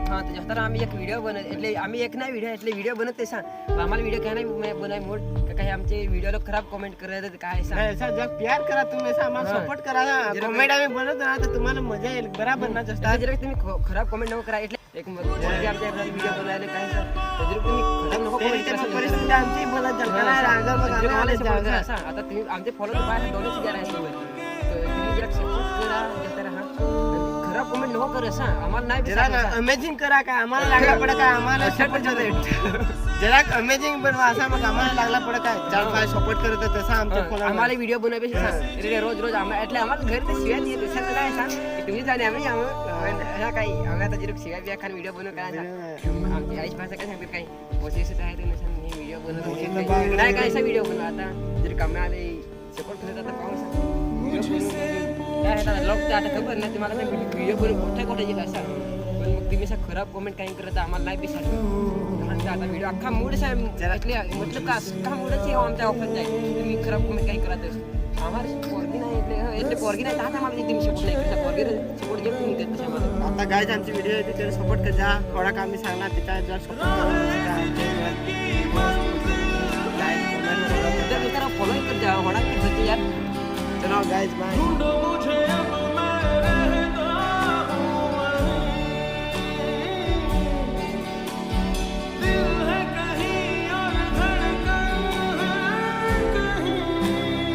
हां तर जास्त आम्ही एक व्हिडिओ बनवत એટલે आम्ही एक नाही व्हिडिओ बनवत ते सांग आम्हाला व्हिडिओ काय नाही बनाय मोड काही आमचे व्हिडिओला खराब कमेंट करत काय सांग ऐसा जब प्यार करा तुम्ही ऐसा आम्हाला सपोर्ट करा ना कमेंट आम्ही बनवतो ना तर तुम्हाला मजा येईल बराबर ना जास्त जर तुम्ही खराब कमेंट नको करा એટલે एक पोरगी आमच्या व्हिडिओ बनवायला काय सर जर तुम्ही खराब नको कमेंट परिस्थिती आमची बोलत चालणार रांगा बघा आता तुम्ही आमचे फॉलो बाहेर डोनेट द्या आहे तुम्ही जरा सपोर्ट करा जरा हा खराब कमेंट नको करा सांग आम्हाला नाही जरा अमेझिंग करा काय आम्हाला लागला पडा काय आम्हाला सपोर्ट जरा अमेझिंग बनवा असा मग आम्हाला लागला पडा काय 4-5 सपोर्ट करत तसा आमच्या फॉलो आम्हाला व्हिडिओ बनवायचे सांग रोज એટલે आम्हाला घरी ते शिव्या देत असं काय सांग तुम्ही जाणे आम्ही ह्या काही आम्ही आता जर शिव्या बिया खान व्हिडिओ बनवू काय आमची आईची भाषा काय सांगते काही प्रोसेस आहे ते नसेल मी व्हिडिओ बनवतो नाही काय असा व्हिडिओ बनवा आता जर कमाले सपोर्ट करत आता पाहू शकतो काय आता लोक आता खबर नाही तुम्हाला व्हिडिओ बनवून कुठे येत असा पण मग तुम्ही असं खराब कमेंट काही करत आम्हाला नाही पिसाल आता व्हिडिओ अख्खा मूड साहेब मतलब का अख्खा मूडच आमच्या ऑफर जाईल तुम्ही खराब कमेंट काही करत आम्हाला पोरगी नाही એટલે पोरगी नाही आता आम्हाला तुम्ही सपोर्ट नाही करता पोरगी सपोर्ट जे तुम्ही देत तशा आता गाईज आमची व्हिडिओ आहे त्याच्यावर सपोर्ट करा थोडा काम मी सांगणार त्याच्या जर सपोर्ट